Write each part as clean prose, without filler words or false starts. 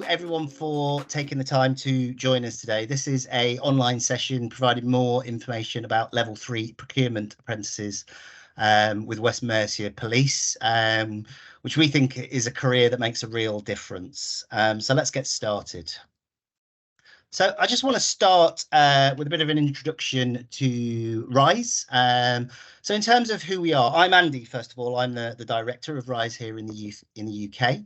everyone for taking the time to join us today. This is an online session providing more information about level 3 procurement apprentices with West Mercia Police, which we think is a career that makes a real difference. So let's get started. So I just want to start with a bit of an introduction to RISE. So in terms of who we are, I'm Andy, first of all. I'm the director of RISE here in the UK.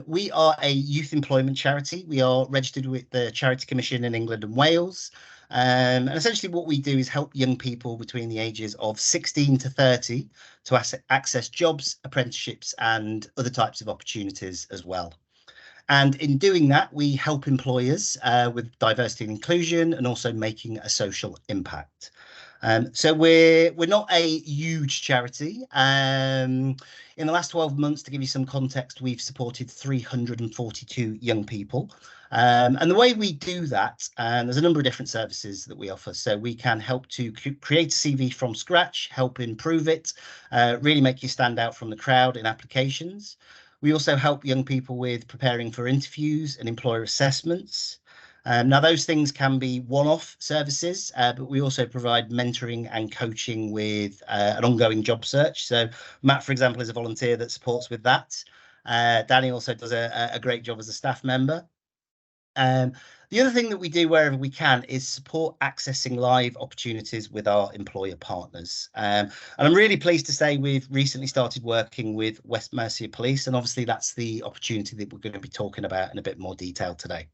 We are a youth employment charity. We are registered with the Charity Commission in England and Wales. And essentially what we do is help young people between the ages of 16 to 30 to access jobs, apprenticeships and other types of opportunities as well. And in doing that, we help employers with diversity and inclusion and also making a social impact. So we're not a huge charity. In the last 12 months, to give you some context, we've supported 342 young people. And the way we do that, and there's a number of different services that we offer. So we can help to create a CV from scratch, help improve it, really make you stand out from the crowd in applications. We also help young people with preparing for interviews and employer assessments. Now, those things can be one-off services, but we also provide mentoring and coaching with an ongoing job search. So Matt, for example, is a volunteer that supports with that. Danny also does a great job as a staff member. The other thing that we do wherever we can is support accessing live opportunities with our employer partners. And I'm really pleased to say we've recently started working with West Mercia Police, and obviously that's the opportunity that we're going to be talking about in a bit more detail today.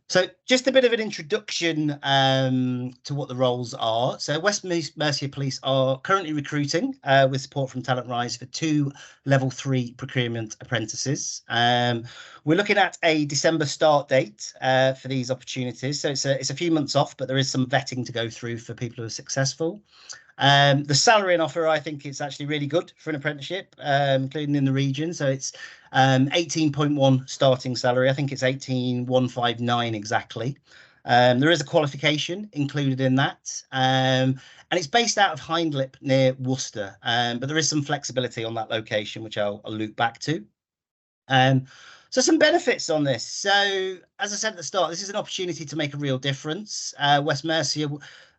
So just a bit of an introduction to what the roles are. So West Mercia Police are currently recruiting with support from Talent Rise for 2 level 3 procurement apprentices. We're looking at a December start date for these opportunities. So it's a few months off, but there is some vetting to go through for people who are successful. The salary and offer, I think it's actually really good for an apprenticeship, including in the region. So it's 18.1 starting salary. I think it's 18,159 exactly. There is a qualification included in that. And it's based out of Hindlip near Worcester. But there is some flexibility on that location, which I'll loop back to. So some benefits on this. So as I said at the start, this is an opportunity to make a real difference. West Mercia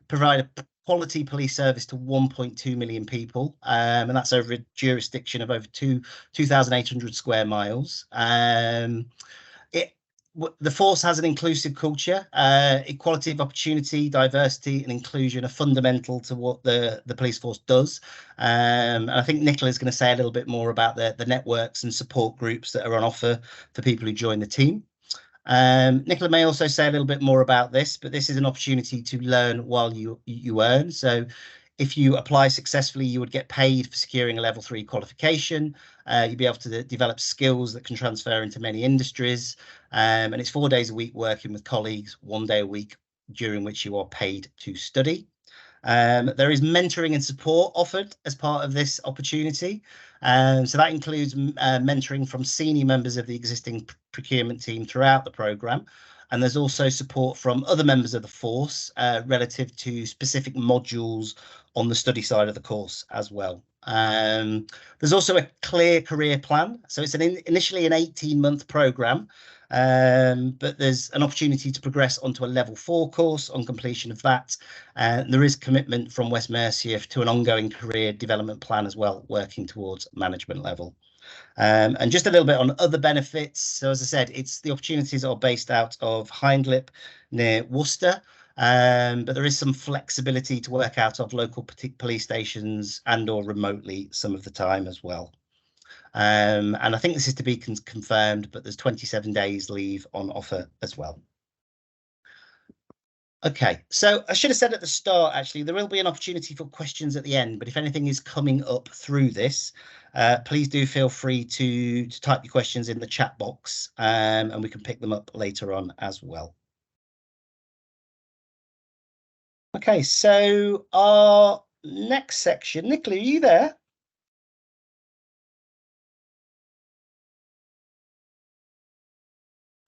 provide a quality police service to 1.2 million people, and that's over a jurisdiction of over 2,800 square miles. The force has an inclusive culture. Equality of opportunity, diversity and inclusion are fundamental to what the police force does. And I think Nicola is going to say a little bit more about the networks and support groups that are on offer for people who join the team. Nicola may also say a little bit more about this, but this is an opportunity to learn while you earn. So if you apply successfully, you would get paid for securing a level 3 qualification. You'd be able to develop skills that can transfer into many industries. And it's 4 days a week working with colleagues, 1 day a week during which you are paid to study. There is mentoring and support offered as part of this opportunity. So that includes mentoring from senior members of the existing procurement team throughout the programme. And there's also support from other members of the force relative to specific modules on the study side of the course as well. There's also a clear career plan. So it's initially an 18-month programme. But there's an opportunity to progress onto a level 4 course on completion of that. There is commitment from West Mercia to an ongoing career development plan as well, working towards management level. And just a little bit on other benefits. So as I said, the opportunities are based out of Hindlip near Worcester. But there is some flexibility to work out of local police stations and or remotely some of the time as well. And I think this is to be confirmed, but there's 27 days leave on offer as well. Okay, so I should have said at the start, actually, there will be an opportunity for questions at the end, but if anything is coming up through this, please do feel free to type your questions in the chat box, and we can pick them up later on as well. Okay, so our next section, Nicola, are you there?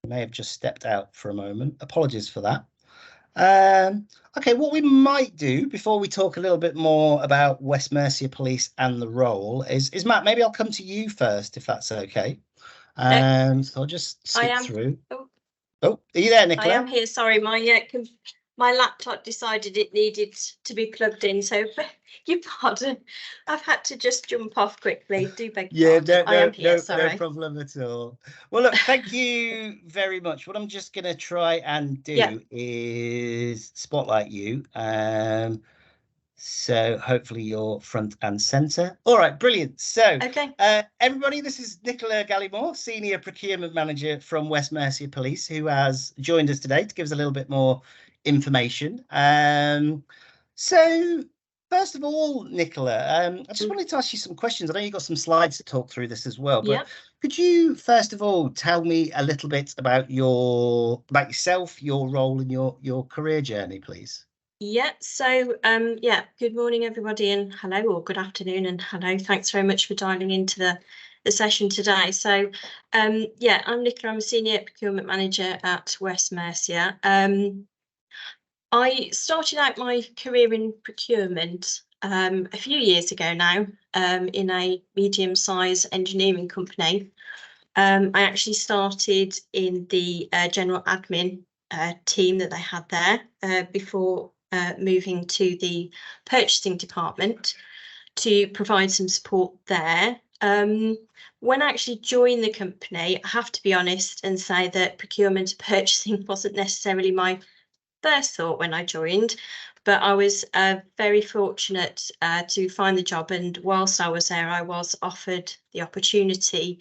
May have just stepped out for a moment. Apologies for that. Okay, what we might do before we talk a little bit more about West Mercia Police and the role is Matt, maybe I'll come to you first, if that's okay. So I'll just skip I am through. Oh, are you there, Nicola? I am here. Sorry, my laptop decided it needed to be plugged in, so you pardon. I've had to just jump off quickly. Do beg your pardon. I am here. Sorry. No problem at all. Well, look, thank you very much. What I'm just going to try and do is spotlight you. So hopefully you're front and center. All right, brilliant. So, everybody, this is Nicola Gallimore, Senior Procurement Manager from West Mercia Police, who has joined us today to give us a little bit more information. So, first of all, Nicola, I just wanted to ask you some questions. I know you've got some slides to talk through this as well, but could you first of all tell me a little bit about yourself, your role, and your career journey, please? So good morning everybody, and hello, or good afternoon and hello. Thanks very much for dialing into the session today. So I'm Nicola, I'm a Senior Procurement Manager at West Mercia. I started out my career in procurement a few years ago now in a medium-sized engineering company. I actually started in the general admin team that they had there before moving to the purchasing department to provide some support there. When I actually joined the company, I have to be honest and say that procurement and purchasing wasn't necessarily my first thought when I joined, but I was very fortunate to find the job, and whilst I was there, I was offered the opportunity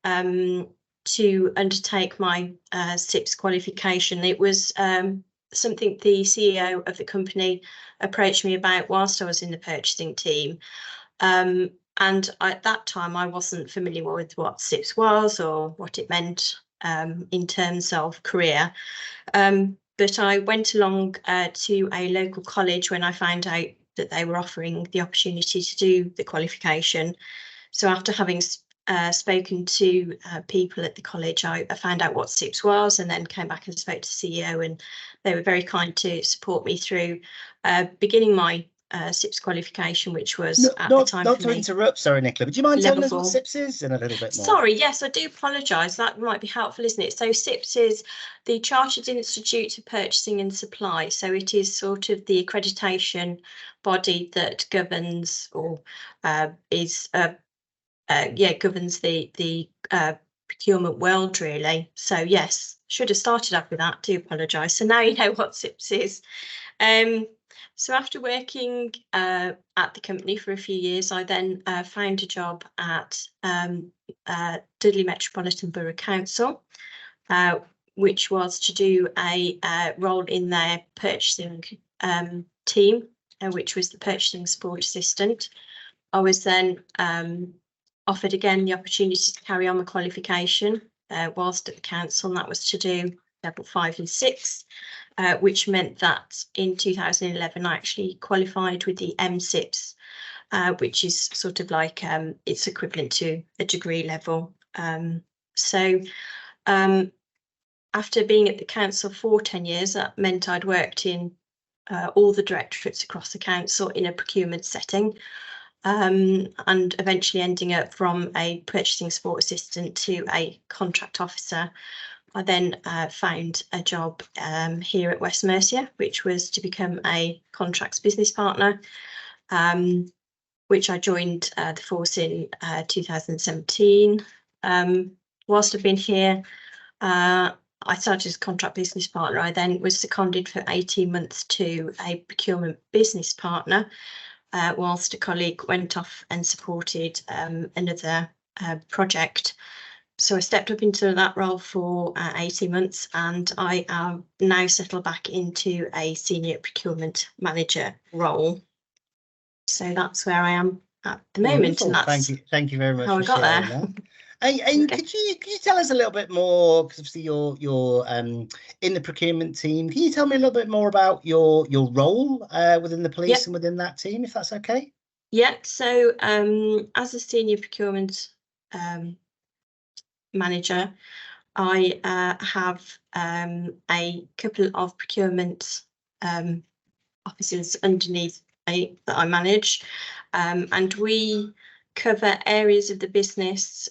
to undertake my SIPS qualification. It was something the CEO of the company approached me about whilst I was in the purchasing team. And at that time, I wasn't familiar with what SIPS was or what it meant in terms of career. But I went along to a local college when I found out that they were offering the opportunity to do the qualification. So after having spoken to people at the college, I found out what SIPS was, and then came back and spoke to CEO, and they were very kind to support me through beginning my SIPS qualification, which was at the time not to interrupt, sorry, Nicola, but do you mind telling us what SIPS is in a little bit more? Sorry, yes, I do apologise. That might be helpful, isn't it? So SIPS is the Chartered Institute of Purchasing and Supply. So it is sort of the accreditation body that governs or governs the procurement world, really. So yes, should have started off with that. Do apologise. So now you know what SIPS is. So after working at the company for a few years, I then found a job at Dudley Metropolitan Borough Council, which was to do a role in their purchasing team, which was the purchasing support assistant. I was then offered again the opportunity to carry on my qualification whilst at the council, and that was to do level 5 and 6. Which meant that in 2011 I actually qualified with the MSIPS, which is sort of like it's equivalent to a degree level. So after being at the council for 10 years, that meant I'd worked in all the directorates across the council in a procurement setting, and eventually ending up from a purchasing support assistant to a contract officer. I then found a job here at West Mercia, which was to become a contracts business partner, which I joined the force in 2017. Whilst I've been here, I started as a contract business partner. I then was seconded for 18 months to a procurement business partner, whilst a colleague went off and supported another project. So I stepped up into that role for 18 months, and I am now settled back into a senior procurement manager role. So that's where I am at the moment. And that's thank you very much how for sharing that. And could you tell us a little bit more, because obviously you're in the procurement team. Can you tell me a little bit more about your role within the police and within that team, if that's okay? Yeah. So as a senior procurement manager, I have a couple of procurement officers underneath me that I manage, and we cover areas of the business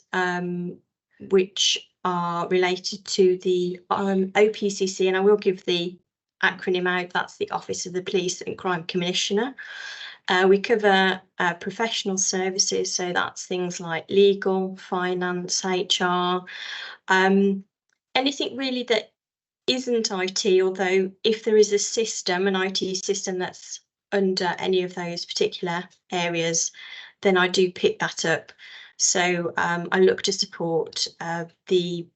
which are related to the OPCC, and I will give the acronym out. That's the Office of the Police and Crime Commissioner. We cover professional services, so that's things like legal, finance, HR, anything really that isn't IT, although if there is a system, an IT system that's under any of those particular areas, then I do pick that up. So I look to support the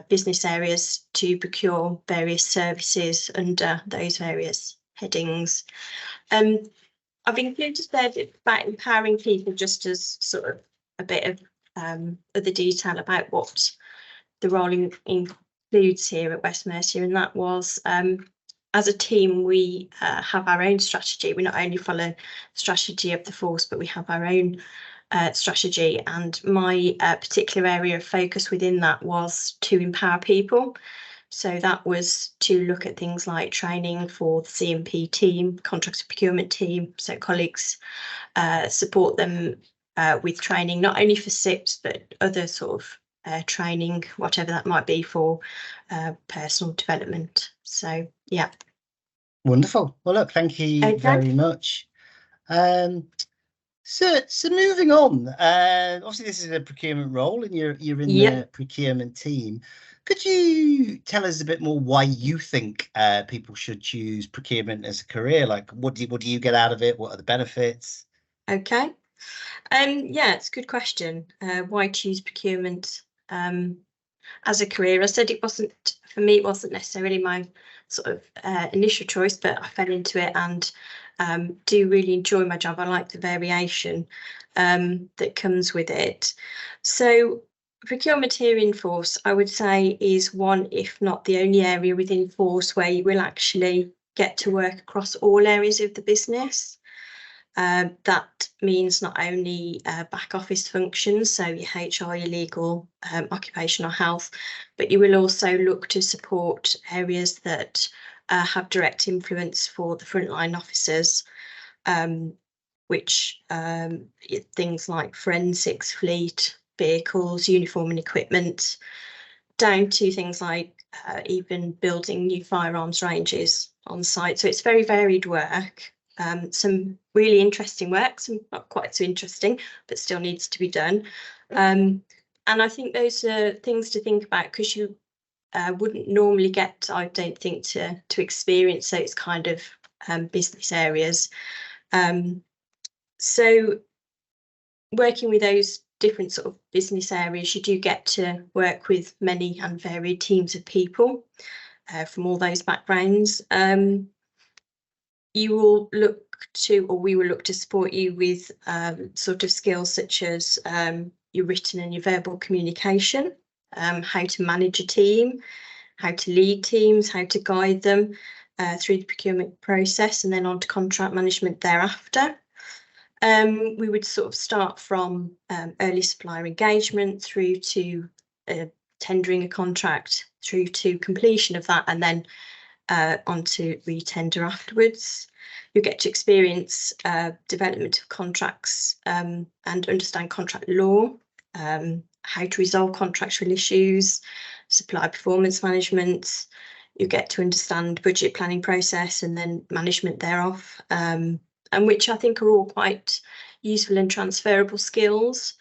business areas to procure various services under those various headings. I've included there about empowering people just as sort of a bit of other detail about what the role includes here at West Mercia, and that was as a team we have our own strategy. We not only follow the strategy of the force, but we have our own strategy, and my particular area of focus within that was to empower people. So that was to look at things like training for the C&P team, contracts and procurement team, so colleagues, support them with training, not only for SIPs, but other sort of training, whatever that might be, for personal development. So, yeah. Wonderful. Well, look, thank you very much. So moving on, obviously this is a procurement role and you're in the procurement team. Could you tell us a bit more why you think people should choose procurement as a career? Like, what do you get out of it? What are the benefits? Okay. Yeah, it's a good question. Why choose procurement as a career? I said it wasn't, for me, it wasn't necessarily my sort of initial choice, but I fell into it and do really enjoy my job. I like the variation that comes with it. So procurement here in Force, I would say, is one, if not the only area within Force where you will actually get to work across all areas of the business. That means not only back office functions, so your HR, your legal, occupational health, but you will also look to support areas that have direct influence for the frontline officers, which things like forensics, fleet, vehicles, uniform and equipment, down to things like even building new firearms ranges on site. So it's very varied work. Some really interesting work, some not quite so interesting, but still needs to be done. And I think those are things to think about, because you wouldn't normally get, I don't think, to experience those kind of business areas. So working with those different sort of business areas, you do get to work with many and varied teams of people from all those backgrounds. You will look to, or we will look to support you with sort of skills such as your written and your verbal communication, how to manage a team, how to lead teams, how to guide them through the procurement process, and then on to contract management thereafter. We would sort of start from early supplier engagement through to tendering a contract, through to completion of that, and then onto re-tender afterwards. You get to experience development of contracts and understand contract law, how to resolve contractual issues, supply performance management. You get to understand budget planning process and then management thereof, and which I think are all quite useful and transferable skills,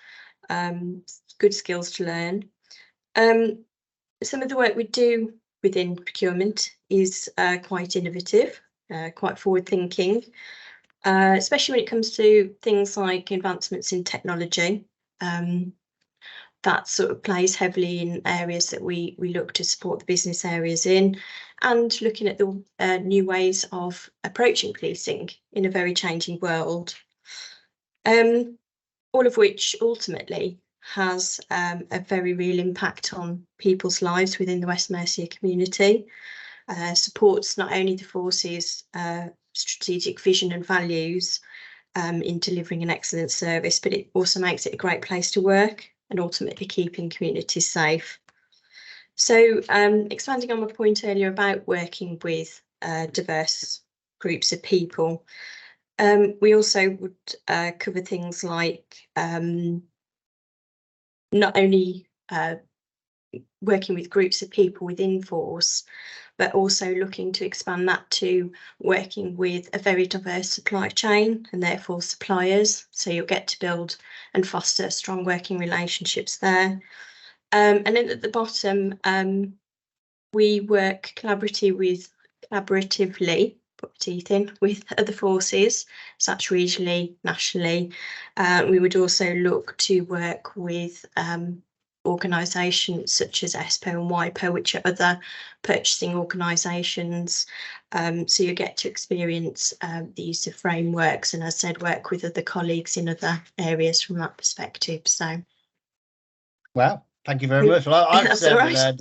good skills to learn. Some of the work we do within procurement is quite innovative, quite forward-thinking, especially when it comes to things like advancements in technology. That sort of plays heavily in areas that we look to support the business areas in, and looking at the new ways of approaching policing in a very changing world. All of which ultimately has a very real impact on people's lives within the West Mercia community, supports not only the force's strategic vision and values in delivering an excellent service, but it also makes it a great place to work and ultimately keeping communities safe. So expanding on my point earlier about working with diverse groups of people, we also would cover things like not only working with groups of people within force, but also looking to expand that to working with a very diverse supply chain and therefore suppliers. So you'll get to build and foster strong working relationships there. And then at the bottom, we work collaboratively, put my teeth in, with other forces, so that's regionally, nationally. We would also look to work with organisations such as ESPO and WIPO, which are other purchasing organisations. So you get to experience the use of frameworks and, as I said, work with other colleagues in other areas from that perspective. So, wow. Thank you very much. Well, I've certainly right. learned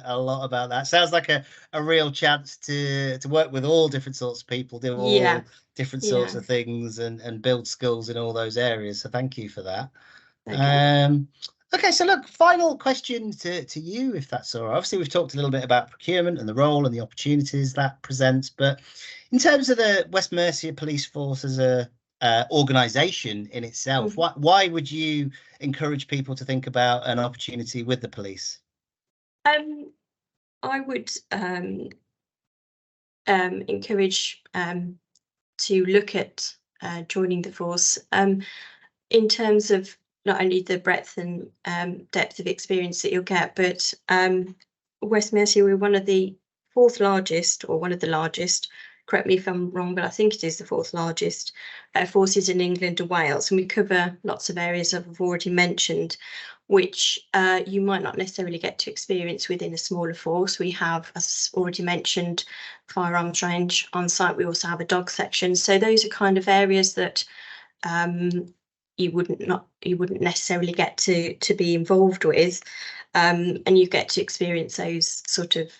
a lot about that. Sounds like a real chance to work with all different sorts of people, do all different sorts of things, and build skills in all those areas. So thank you for that. Okay. Okay, so look, final question to you, if that's all right. Obviously, we've talked a little bit about procurement and the role and the opportunities that presents, but in terms of the West Mercia Police Force as a organisation in itself, why would you encourage people to think about an opportunity with the police? I would encourage to look at joining the force in terms of not only the breadth and depth of experience that you'll get, but West Mercia, we're one of the fourth largest, or one of the largest, correct me if I'm wrong, but I think it is the fourth largest forces in England and Wales, and we cover lots of areas I've already mentioned, which you might not necessarily get to experience within a smaller force. We have, as already mentioned, firearms range on site. We also have a dog section. So those are kind of areas that you wouldn't necessarily get to be involved with, and you get to experience those sort of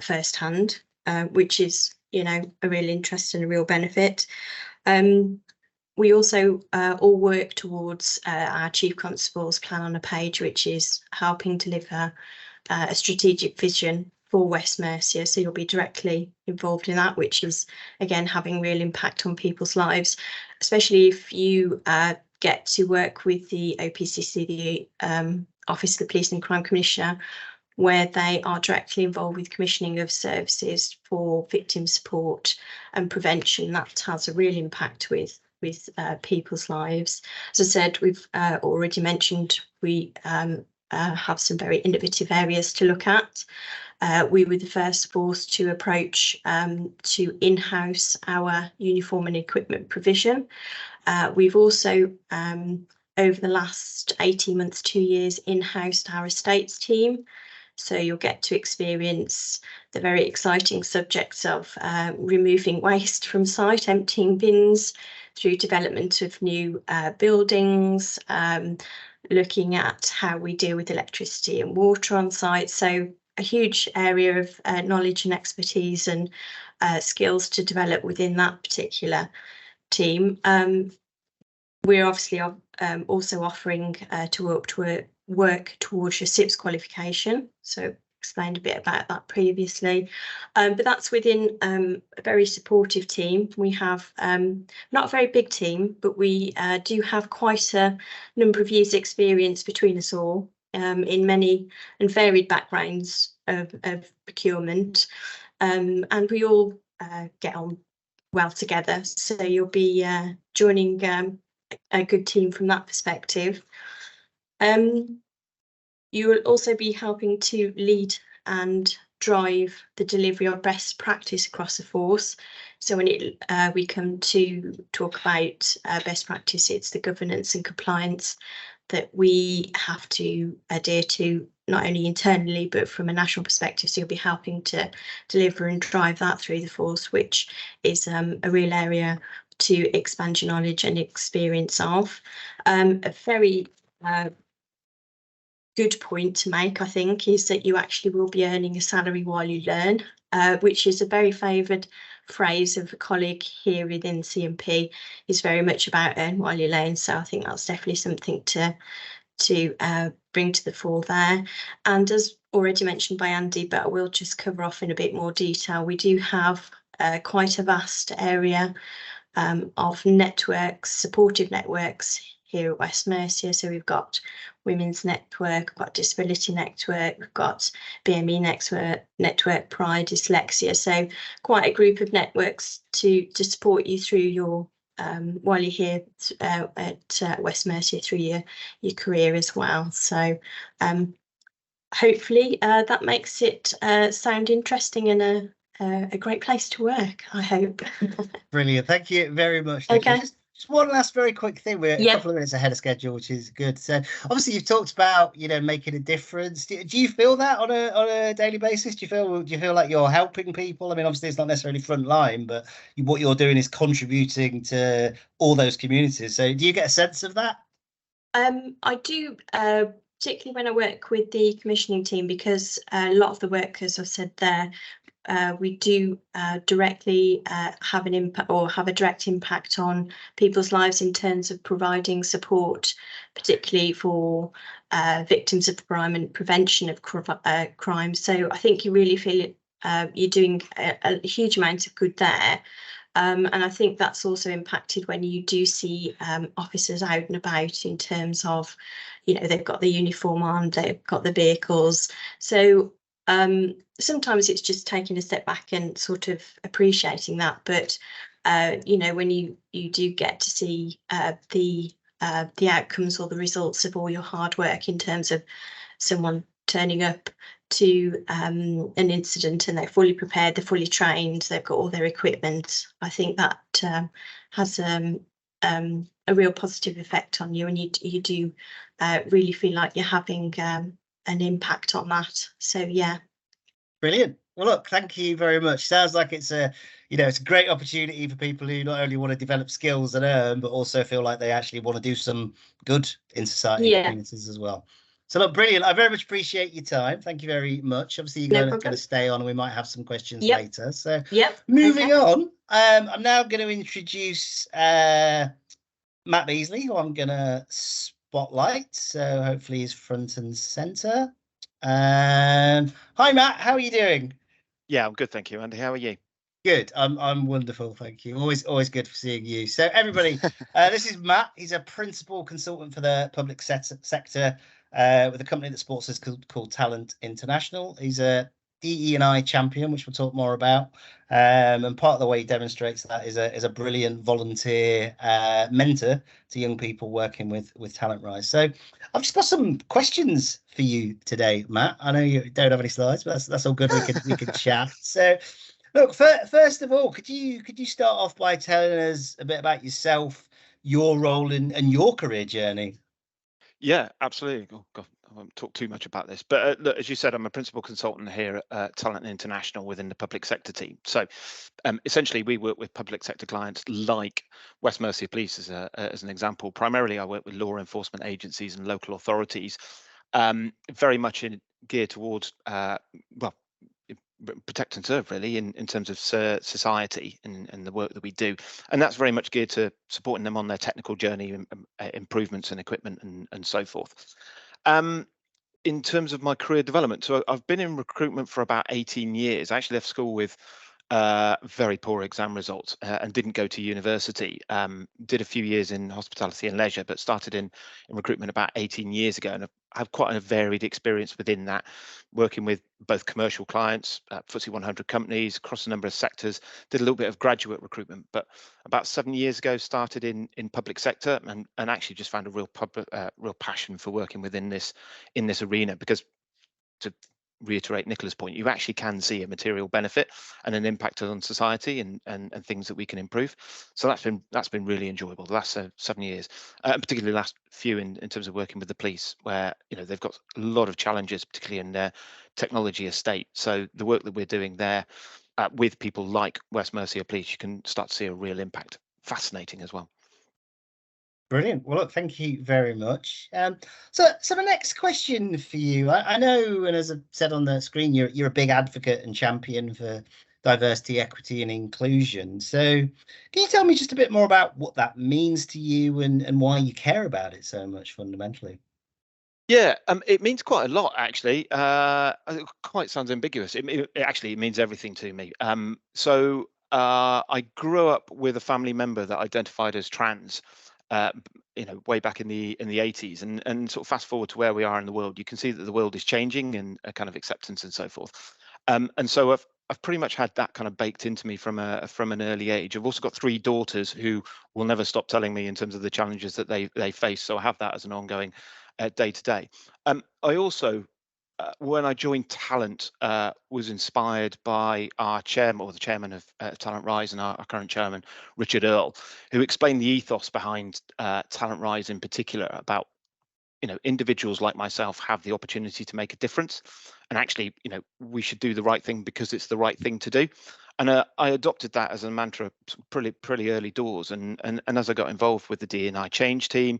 firsthand, which is, you know, a real interest and a real benefit. We also all work towards our Chief Constable's plan on a page, which is helping deliver a strategic vision for West Mercia. So you'll be directly involved in that, which is, again, having real impact on people's lives, especially if you get to work with the OPCC, the Office of the Police and Crime Commissioner, where they are directly involved with commissioning of services for victim support and prevention. That has a real impact with people's lives. As I said, we've already mentioned we have some very innovative areas to look at. We were the first force to approach to in-house our uniform and equipment provision. We've also, over the last 18 months, 2 years, in-housed our estates team. So you'll get to experience the very exciting subjects of removing waste from site, emptying bins, through development of new buildings, looking at how we deal with electricity and water on site. So a huge area of knowledge and expertise and skills to develop within that particular team. We're obviously also offering to work towards your SIPS qualification. So explained a bit about that previously, but that's within a very supportive team. We have not a very big team, but we do have quite a number of years experience between us all in many and varied backgrounds of procurement, and we all get on well together. So you'll be joining a good team from that perspective. You will also be helping to lead and drive the delivery of best practice across the force. So when we come to talk about best practice, it's the governance and compliance that we have to adhere to, not only internally, but from a national perspective. So you'll be helping to deliver and drive that through the force, which is a real area to expand your knowledge and experience of. A very good point to make, I think, is that you actually will be earning a salary while you learn, which is a very favoured phrase of a colleague here within CMP, is very much about earn while you learn. So I think that's definitely something to bring to the fore there. And as already mentioned by Andy, but I will just cover off in a bit more detail, we do have quite a vast area of networks, supportive networks here at West Mercia. So we've got Women's Network, we've got Disability Network, we've got BME Network, Pride, Dyslexia. So quite a group of networks to support you through your while you're here at West Mercia through your career as well. So hopefully that makes it sound interesting and a great place to work, I hope. Brilliant. Thank you very much, Nicola. Okay. Just one last very quick thing. We're a couple of minutes ahead of schedule, which is good. So obviously you've talked about, making a difference. Do you feel that on a daily basis? Do you feel like you're helping people? I mean, obviously it's not necessarily front line, but what you're doing is contributing to all those communities. So do you get a sense of that? I do, particularly when I work with the commissioning team, because a lot of the work, as I've said there, we do directly have an impact or have a direct impact on people's lives in terms of providing support, particularly for victims of crime and prevention of crime. So I think you really feel you're doing a huge amount of good there. And I think that's also impacted when you do see officers out and about in terms of, they've got the uniform on, they've got the vehicles. So sometimes it's just taking a step back and sort of appreciating that. But, when you do get to see the outcomes or the results of all your hard work in terms of someone turning up to an incident and they're fully prepared, they're fully trained, they've got all their equipment, I think that has a real positive effect on you, and you do really feel like you're having an impact on that. So yeah. Brilliant. Well, look, thank you very much. Sounds like it's a great opportunity for people who not only want to develop skills and earn, but also feel like they actually want to do some good in society and communities as well. So look, brilliant. I very much appreciate your time. Thank you very much. Obviously, you're going to stay on and we might have some questions later. So moving on, I'm now going to introduce Matt Beasley, who I'm going to spotlight. So hopefully he's front and center. Hi, Matt. How are you doing? Yeah, I'm good, thank you, Andy. How are you? Good. I'm wonderful, thank you. Always good for seeing you. So everybody, this is Matt. He's a principal consultant for the public sector with a company that supports us called Talent International. He's a DE&I champion, which we'll talk more about. And part of the way he demonstrates that is a brilliant volunteer mentor to young people working with Talent Rise. So I've just got some questions for you today, Matt. I know you don't have any slides, but that's all good. We can chat. So look, first of all, could you start off by telling us a bit about yourself, your role and your career journey? Yeah, absolutely. Oh, God, I won't talk too much about this, but look, as you said, I'm a principal consultant here at Talent International within the public sector team. So essentially, we work with public sector clients like West Mercia Police as an example. Primarily, I work with law enforcement agencies and local authorities, very much geared towards, protect and serve, really, in terms of society and the work that we do, and that's very much geared to supporting them on their technical journey, improvements and equipment and so forth. In terms of my career development, so I've been in recruitment for about 18 years. I actually left school with very poor exam results and didn't go to university. Did a few years in hospitality and leisure, but started in recruitment about 18 years ago, and I've had quite a varied experience within that, working with both commercial clients, FTSE 100 companies across a number of sectors. Did a little bit of graduate recruitment, but about 7 years ago started in public sector and actually just found a real passion for working within this arena, because to reiterate Nicola's point, you actually can see a material benefit and an impact on society and things that we can improve. So that's been really enjoyable the last 7 years, and particularly the last few in terms of working with the police, where they've got a lot of challenges, particularly in their technology estate. So the work that we're doing there with people like West Mercia Police, you can start to see a real impact. Fascinating as well. Brilliant. Well, look, thank you very much. So my next question for you, I know, and as I said on the screen, you're a big advocate and champion for diversity, equity, and inclusion. So can you tell me just a bit more about what that means to you and why you care about it so much fundamentally? Yeah, it means quite a lot, actually. It quite sounds ambiguous. It actually means everything to me. So I grew up with a family member that identified as trans. way back in the 80s, and sort of fast forward to where we are in the world, you can see that the world is changing, and a kind of acceptance and so forth. And so I've pretty much had that kind of baked into me from an early age. I've also got 3 daughters who will never stop telling me in terms of the challenges that they face. So I have that as an ongoing day to day. I also, when I joined Talent, was inspired by our chairman, or the chairman of Talent Rise, and our current chairman, Richard Earle, who explained the ethos behind Talent Rise in particular, about individuals like myself have the opportunity to make a difference, and actually we should do the right thing because it's the right thing to do. And I adopted that as a mantra pretty early doors, and as I got involved with the D&I change team,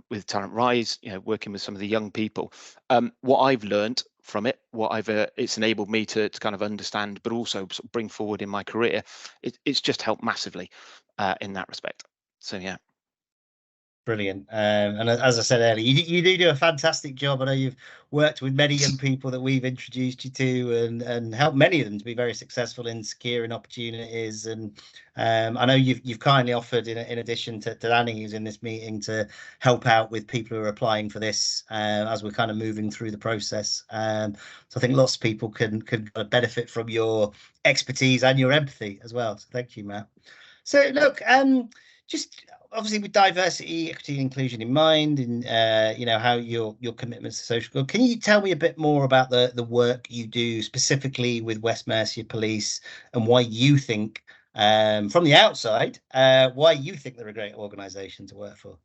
with Talent Rise, working with some of the young people, what I've learned from it, it's enabled me to kind of understand, but also sort of bring forward in my career, it's just helped massively in that respect. So yeah. Brilliant. And as I said earlier, you do a fantastic job. I know you've worked with many young people that we've introduced you to, and helped many of them to be very successful in securing opportunities. And I know you've kindly offered, in addition to Danny, who's in this meeting, to help out with people who are applying for this as we're kind of moving through the process. So I think lots of people can benefit from your expertise and your empathy as well. So thank you, Matt. So look, just obviously with diversity, equity, and inclusion in mind, and how your commitments to social good, can you tell me a bit more about the work you do specifically with West Mercia Police, and why you think, from the outside, why you think they're a great organisation to work for?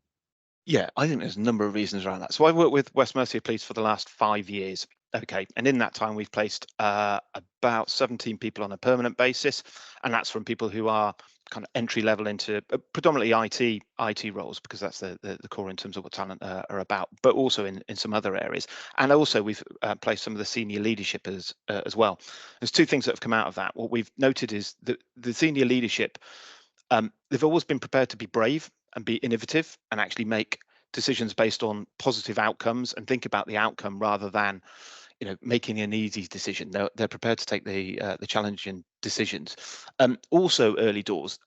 Yeah, I think there's a number of reasons around that. So I've worked with West Mercia Police for the last 5 years. Okay, and in that time we've placed about 17 people on a permanent basis, and that's from people who are kind of entry level into predominantly IT roles, because that's the core in terms of what Talent are about, but also in some other areas. And also we've placed some of the senior leadership as well. There's 2 things that have come out of that. What we've noted is that the senior leadership, they've always been prepared to be brave and be innovative and actually make decisions based on positive outcomes, and think about the outcome rather than making an easy decision. They're prepared to take the challenging decisions. Also early doors,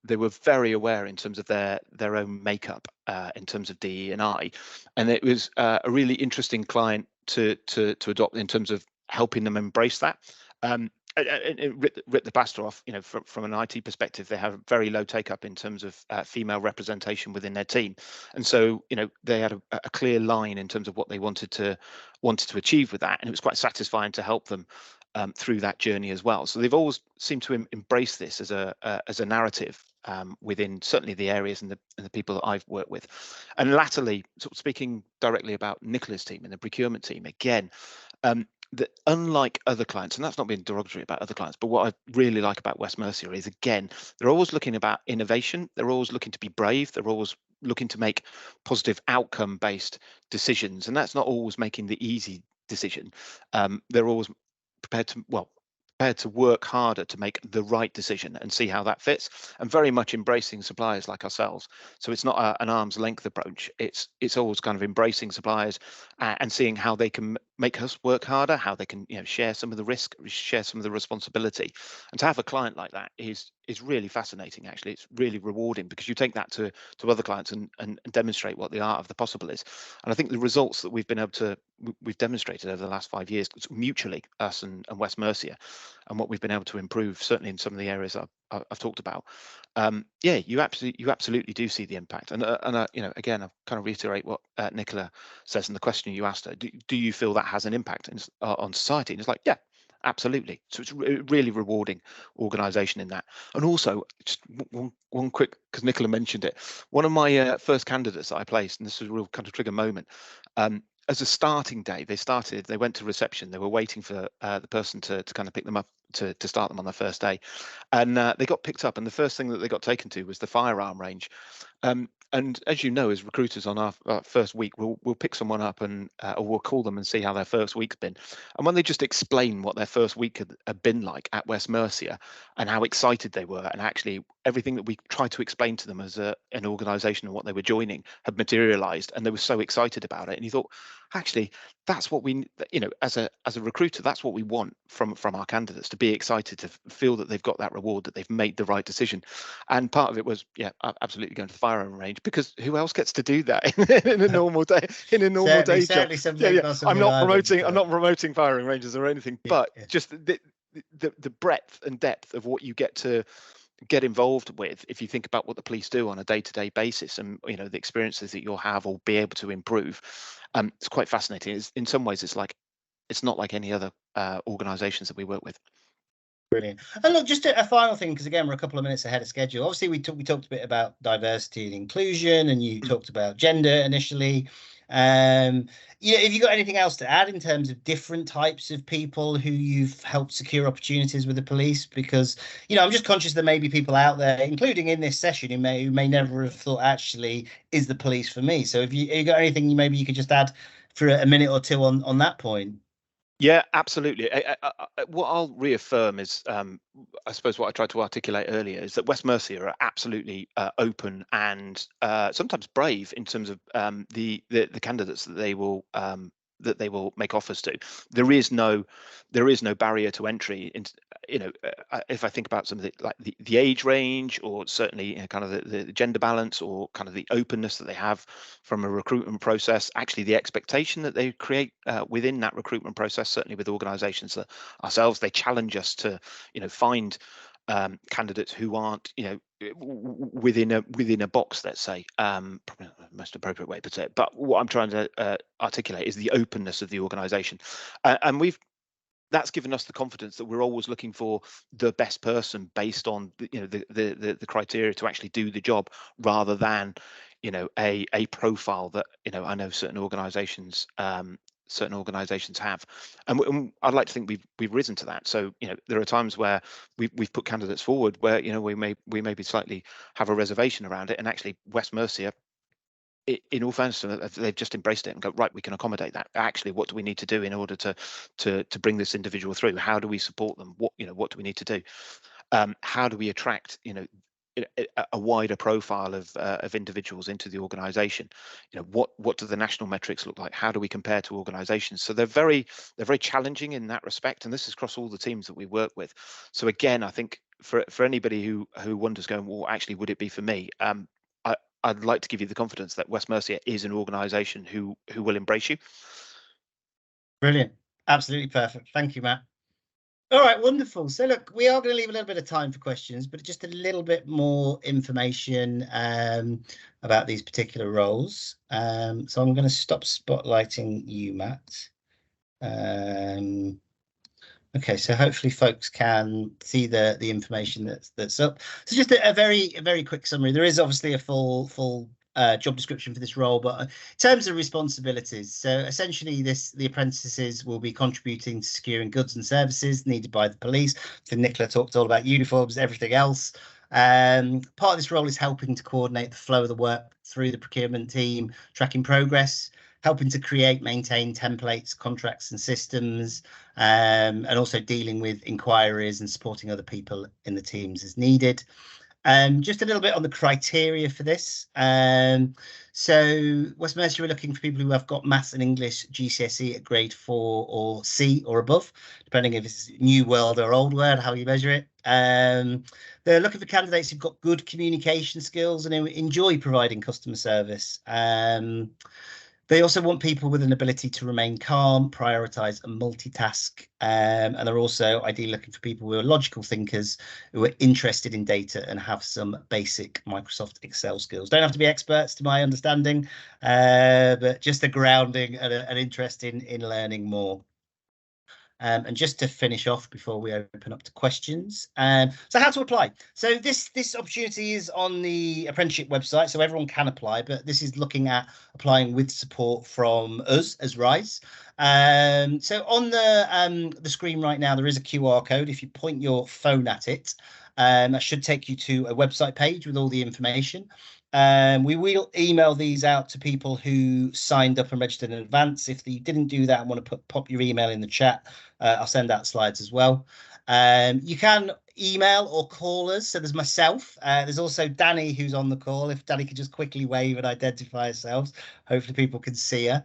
they were very aware in terms of their own makeup in terms of DE&I, and it was a really interesting client to adopt in terms of helping them embrace that. It rip the plaster off. From an IT perspective, they have very low take up in terms of female representation within their team, and so they had a clear line in terms of what they wanted to achieve with that, and it was quite satisfying to help them through that journey as well. So they've always seemed to embrace this as a narrative within certainly the areas and the people that I've worked with. And latterly, sort of speaking directly about Nicola's team and the procurement team, again, that unlike other clients, and that's not being derogatory about other clients, but what I really like about West Mercia is, again, they're always looking about innovation. They're always looking to be brave. They're always looking to make positive outcome based decisions, and that's not always making the easy decision. They're always prepared to work harder to make the right decision and see how that fits, and very much embracing suppliers like ourselves. So it's not an arm's length approach. It's always kind of embracing suppliers and seeing how they can make us work harder, how they can share some of the risk, share some of the responsibility. And to have a client like that is really fascinating. Actually, it's really rewarding, because you take that to other clients and demonstrate what the art of the possible is. And I think the results that we've demonstrated over the last 5 years, mutually, us and West Mercia, and what we've been able to improve, certainly in some of the areas I've talked about. You absolutely do see the impact. And again, I'll kind of reiterate what Nicola says in the question you asked her. Do you feel that has an impact on society? And it's like, yeah, absolutely. So it's a really rewarding organisation in that. And also, just one quick, because Nicola mentioned it, one of my first candidates I placed, and this was a real kind of trigger moment. As a starting day, they went to reception. They were waiting for the person to kind of pick them up to start them on their first day, and they got picked up. And the first thing that they got taken to was the firearm range. And as you know, as recruiters on our first week, we'll pick someone up or we'll call them and see how their first week's been. And when they just explain what their first week had been like at West Mercia and how excited they were, and actually everything that we tried to explain to them as an organisation and what they were joining had materialised, and they were so excited about it. And you thought, actually, that's what we, as a recruiter, that's what we want from our candidates, to be excited, to feel that they've got that reward, that they've made the right decision. And part of it was, yeah, absolutely going to the firing range, because who else gets to do that in a normal day, day job? Yeah. I'm not promoting firing ranges or anything, but just the breadth and depth of what you get to get involved with, if you think about what the police do on a day-to-day basis, and the experiences that you'll have or be able to improve, it's quite fascinating. In some ways, it's not like any other organizations that we work with. Brilliant. And look, just a final thing, because again, we're a couple of minutes ahead of schedule. Obviously, we talked a bit about diversity and inclusion, and you talked about gender initially. Have you got anything else to add in terms of different types of people who you've helped secure opportunities with the police? Because I'm just conscious there may be people out there, including in this session, who may never have thought, actually, is the police for me? So have you got anything maybe you could just add for a minute or two on that point? Yeah, absolutely. What I'll reaffirm is, I suppose what I tried to articulate earlier, is that West Mercia are absolutely open and sometimes brave in terms of the candidates that they will make offers to. There is no barrier to entry. If I think about some of the age range, or certainly kind of the gender balance, or kind of the openness that they have from a recruitment process, actually the expectation that they create within that recruitment process, certainly with organisations ourselves, they challenge us to find candidates who aren't within a box, let's say, probably not the most appropriate way to say it, but what I'm trying to articulate is the openness of the organisation, and that's given us the confidence that we're always looking for the best person based on the criteria to actually do the job, rather than a profile that I know certain organisations have, and I'd like to think we've risen to that. So there are times where we've put candidates forward where we may be slightly have a reservation around it, and actually West Mercia, in all fairness, they've just embraced it and go, right, we can accommodate that. Actually, what do we need to do in order to bring this individual through? How do we support them? What do we need to do? How do we attract a wider profile of individuals into the organisation? What do the national metrics look like? How do we compare to organisations? So they're very challenging in that respect, and this is across all the teams that we work with. So again, I think for anybody who wonders, going, well, actually, would it be for me? I'd like to give you the confidence that West Mercia is an organisation who will embrace you. Brilliant. Absolutely perfect. Thank you, Matt. All right, wonderful. So look, we are going to leave a little bit of time for questions, but just a little bit more information about these particular roles. So I'm going to stop spotlighting you, Matt. Okay, so hopefully folks can see the information that's up. So just a very quick summary. There is obviously a full job description for this role, but in terms of responsibilities, so essentially the apprentices will be contributing to securing goods and services needed by the police. So Nicola talked all about uniforms, everything else. Part of this role is helping to coordinate the flow of the work through the procurement team, tracking progress, helping to create, maintain templates, contracts and systems, and also dealing with inquiries and supporting other people in the teams as needed. Just a little bit on the criteria for this. So West Mercia, we're looking for people who have got maths and English GCSE at grade 4 or C or above, depending if it's new world or old world, how you measure it. They're looking for candidates who've got good communication skills and enjoy providing customer service. They also want people with an ability to remain calm, prioritise and multitask. And they're also ideally looking for people who are logical thinkers, who are interested in data and have some basic Microsoft Excel skills. Don't have to be experts, to my understanding, but just a grounding and an interest in learning more. And just to finish off before we open up to questions, so how to apply. So this opportunity is on the apprenticeship website, so everyone can apply, but this is looking at applying with support from us as RISE. So on the screen right now, there is a QR code. If you point your phone at it, that should take you to a website page with all the information. We will email these out to people who signed up and registered in advance. If you didn't do that and want to pop your email in the chat, I'll send out slides as well. You can email or call us. So there's myself. There's also Danny, who's on the call. If Danny could just quickly wave and identify herself, hopefully people can see her.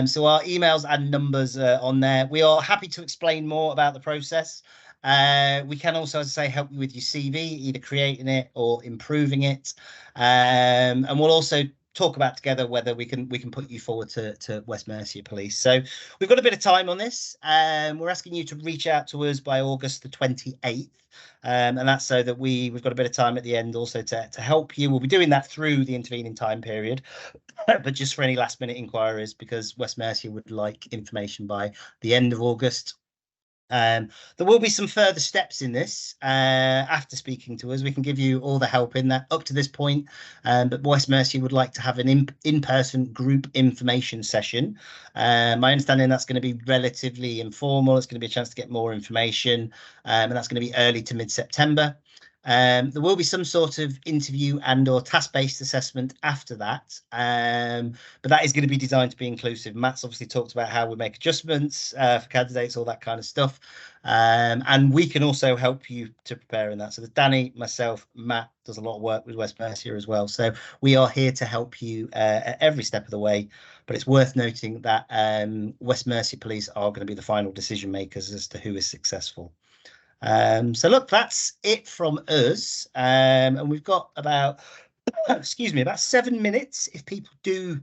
So our emails and numbers are on there. We are happy to explain more about the process. We can also, as I say, help you with your CV, either creating it or improving it. And we'll also talk about together whether we can put you forward to West Mercia Police. So we've got a bit of time on this. We're asking you to reach out to us by August the 28th. And that's so that we've got a bit of time at the end also to help you. We'll be doing that through the intervening time period, but just for any last minute inquiries, because West Mercia would like information by the end of August. There will be some further steps in this after speaking to us. We can give you all the help in that up to this point, but West Mercia would like to have an in-person group information session. My understanding that's going to be relatively informal. It's going to be a chance to get more information, and that's going to be early to mid-September. There will be some sort of interview and or task-based assessment after that, but that is going to be designed to be inclusive. Matt's obviously talked about how we make adjustments for candidates, all that kind of stuff, and we can also help you to prepare in that. So there's Danny, myself, Matt does a lot of work with West Mercia as well, so we are here to help you at every step of the way. But it's worth noting that West Mercia Police are going to be the final decision makers as to who is successful. So look, that's it from us, and we've got about excuse me, about 7 minutes if people do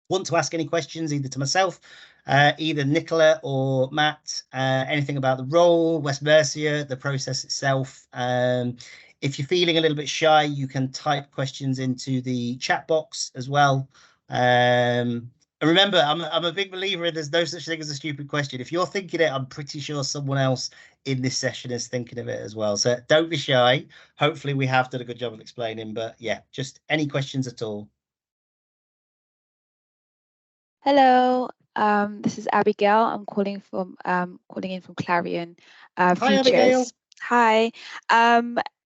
want to ask any questions, either to myself, either Nicola or Matt, anything about the role, West Mercia, the process itself. If you're feeling a little bit shy, you can type questions into the chat box as well. And remember, I'm a big believer in there's no such thing as a stupid question. If you're thinking it, I'm pretty sure someone else in this session is thinking of it as well. So don't be shy. Hopefully we have done a good job of explaining, but yeah, just any questions at all. Hello, this is Abigail. I'm calling in from Clarion Futures. Hi, Abigail. Hi.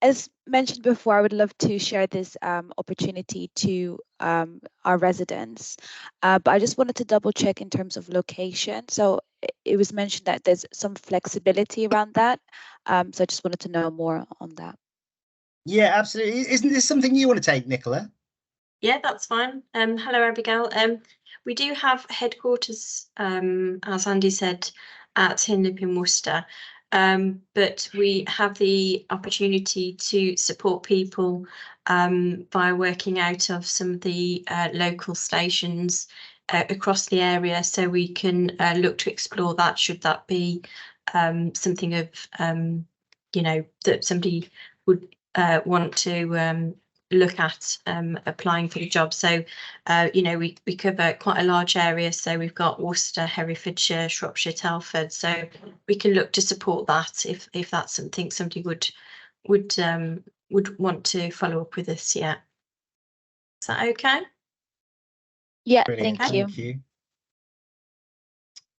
As mentioned before, I would love to share this opportunity to our residents, but I just wanted to double check in terms of location. So it was mentioned that there's some flexibility around that. So I just wanted to know more on that. Yeah, absolutely. Isn't this something you want to take, Nicola? Yeah, that's fine. Hello, Abigail. We do have headquarters, as Andy said, at Hinlip in Worcester, but we have the opportunity to support people by working out of some of the local stations across the area, so we can look to explore that should that be something of, that somebody would want to look at applying for the job. So we cover quite a large area, so we've got Worcester, Herefordshire, Shropshire, Telford, so we can look to support that if that's something somebody would want to follow up with us. Yeah, is that okay? Yeah, brilliant. Thank you.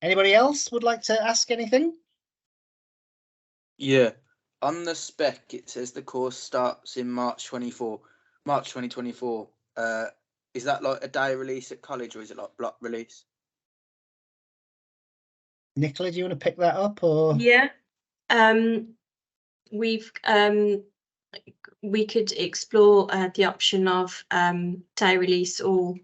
Anybody else would like to ask anything? Yeah, on the spec it says the course starts in March 2024. Is that like a day release at college, or is it like block release? Nicola, do you want to pick that up, or? Yeah, we could explore the option of day release or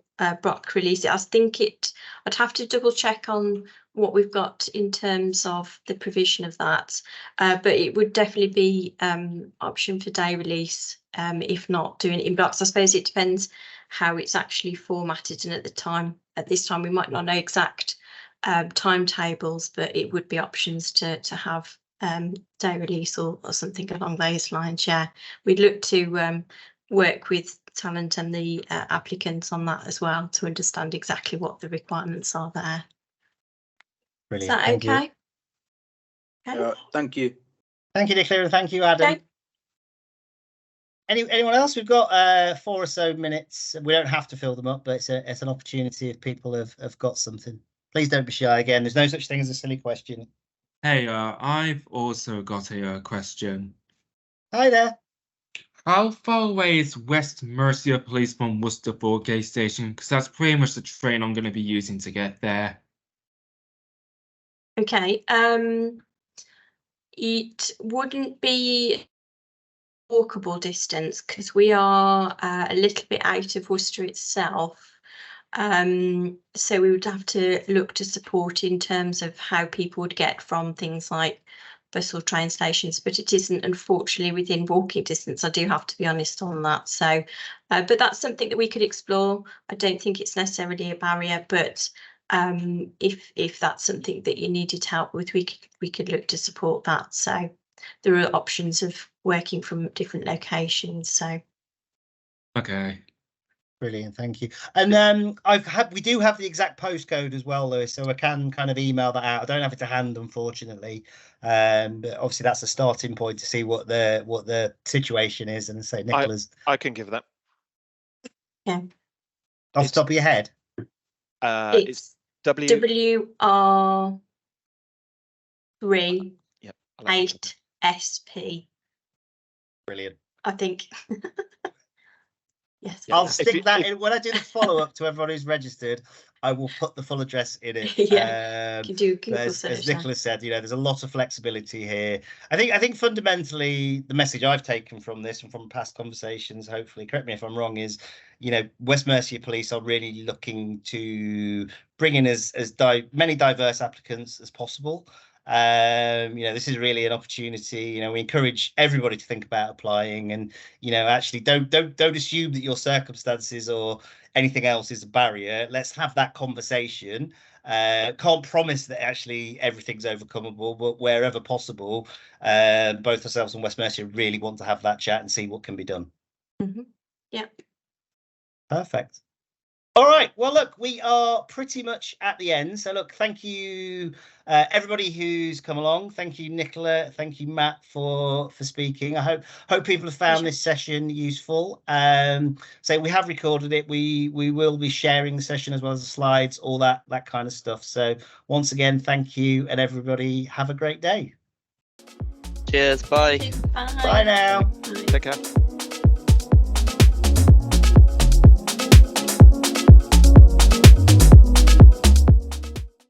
block release. I think I'd have to double check on what we've got in terms of the provision of that, but it would definitely be option for day release, if not doing it in blocks. I suppose it depends how it's actually formatted, and at this time we might not know exact timetables, but it would be options to have day release or something along those lines. Yeah, we'd look to work with talent and the applicants on that as well to understand exactly what the requirements are there. Brilliant. Is that okay? Okay. Thank you. Thank you, Nicola, and thank you, Adam. Okay. Anyone else? We've got 4 or so minutes. We don't have to fill them up, but it's an opportunity if people have got something. Please don't be shy. Again, there's no such thing as a silly question. Hey, I've also got a question. Hi there. How far away is West Mercia Police from Worcester 4K station? Because that's pretty much the train I'm going to be using to get there. Okay. It wouldn't be walkable distance, because we are a little bit out of Worcester itself. So we would have to look to support in terms of how people would get from things like bus or train stations, but it isn't, unfortunately, within walking distance. I do have to be honest on that. So, but that's something that we could explore. I don't think it's necessarily a barrier, but if that's something that you needed help with, we could look to support that. So there are options of working from different locations. So Okay. Brilliant, thank you. And we do have the exact postcode as well, Lewis, so I can kind of email that out. I don't have it to hand, unfortunately, but obviously that's a starting point to see what the situation is. And say, Nicola's, I can give that. yeah, off the top of your head. It's WR3 Yep. 8SP. Brilliant. I think. Yes. Yeah. I'll stick that in when I do the follow-up to everyone who's registered. I will put the full address in it. Yeah, you do Google as search. Nicola said, there's a lot of flexibility here. I think fundamentally the message I've taken from this and from past conversations, hopefully, correct me if I'm wrong, is West Mercia Police are really looking to bring in as many diverse applicants as possible. This is really an opportunity. We encourage everybody to think about applying, and actually don't assume that your circumstances or anything else is a barrier. Let's have that conversation. Can't promise that actually everything's overcomable, but wherever possible, both ourselves and West Mercia really want to have that chat and see what can be done. Mm-hmm. Yeah. Perfect. All right. Well, look, we are pretty much at the end. So, look, thank you, everybody who's come along. Thank you, Nicola. Thank you, Matt, for speaking. I hope people have found this session useful. So we have recorded it. We will be sharing the session as well as the slides, all that kind of stuff. So once again, thank you, and everybody have a great day. Cheers. Bye. Bye. Bye now. Take care.